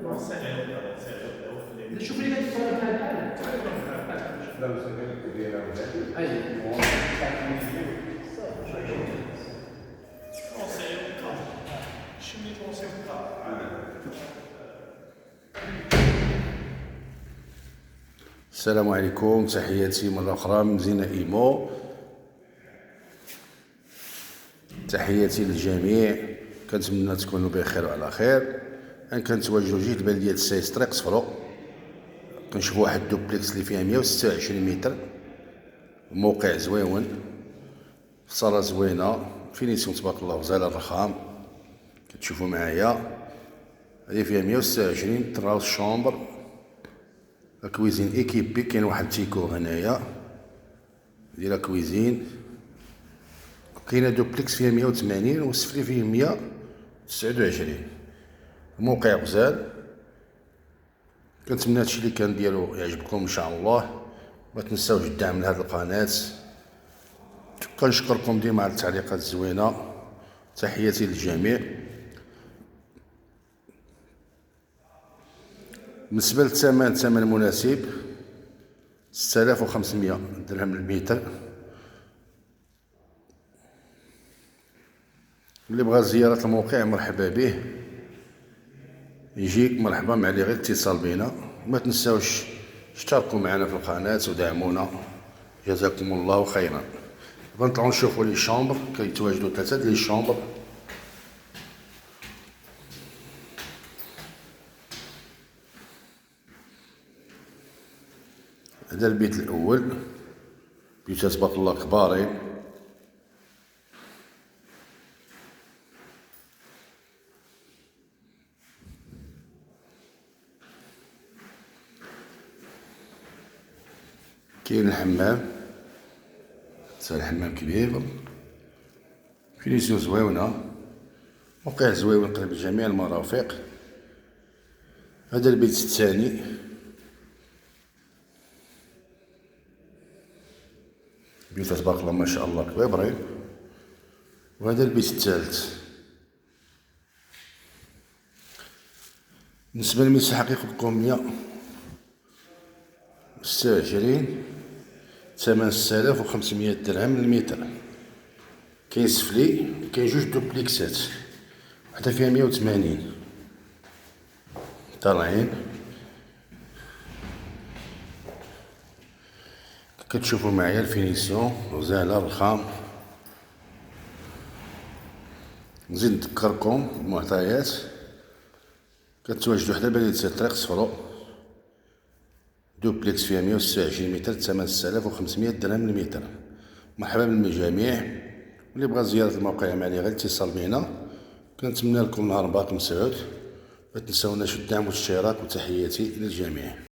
شوف لي هاد الصوره بحال السلام عليكم، تحياتي مرة أخرى من مدينة إيمو. تحياتي للجميع، كنتمنى تكونوا بخير وعلى خير. أنا كنتواجدوا جهة بلدية السايس طريق صفرو، كنشوفوا واحد الدوبلكس اللي فيها 126 متر، موقع زويون، صالة زوينة، فينيسيون تبارك الله، غزالة الرخام. كتشوفوا معايا هذه فيها 126 تراوس شومبر، كويزين ايكيبي، كاين واحد التيكو هنايا ديال كويزين. كاينه دوبلكس فيها 180 والسفلي فيه 129. موقع غزال. كنتمنى هادشي اللي كان ديالو يعجبكم ان شاء الله. ما تنساوش الدعم لهاد القناه. كنشكركم ديما على التعليقات الزوينه. تحياتي للجميع. بالنسبه للثمن، ثمن مناسب، 6500 درهم للمتر. اللي بغى زيارة الموقع مرحبا به، يجيك مرحبا، مع غير اتصال بينا. ما تنساوش اشتركوا معنا في القناة ودعمونا، جزاكم الله خيرا. نطلعوا نشوفوا لي شومبر، كيتواجدوا 3 ديال الشومبر. هذا البيت الاول، بيوتات تبارك الله كبارين. كاين الحمام، الحمام كبير، فينيسيون زويونة، موقع زويون قريب لجميع المرافق. هذا البيت الثاني، بيوت تبارك الله ما شاء الله كبيرين. وهذا البيت الثالث. بالنسبة للمساحة كياخد لكم 126، ثمن 6500 درهم للمتر. كاين سفلي، كاين جوج دوبليكسات، وحدة فيها 180 طالعين. كتشوفوا معايا الفينيسيون غزالة الرخام. نزيد نذكركم بالمعطيات. كتواجدوا حدا بلدية طريق صفرو، دوبلكس فيها 126 متر، ثمن 6500 درهم للمتر. مرحبا بالجميع. واللي بغى زيارة الموقع معنا غير اتصال بينا. كنتمنى لكم نهار مبارك مسعود. ما تنساوناش الدعم والاشتراك، وتحياتي للجميع.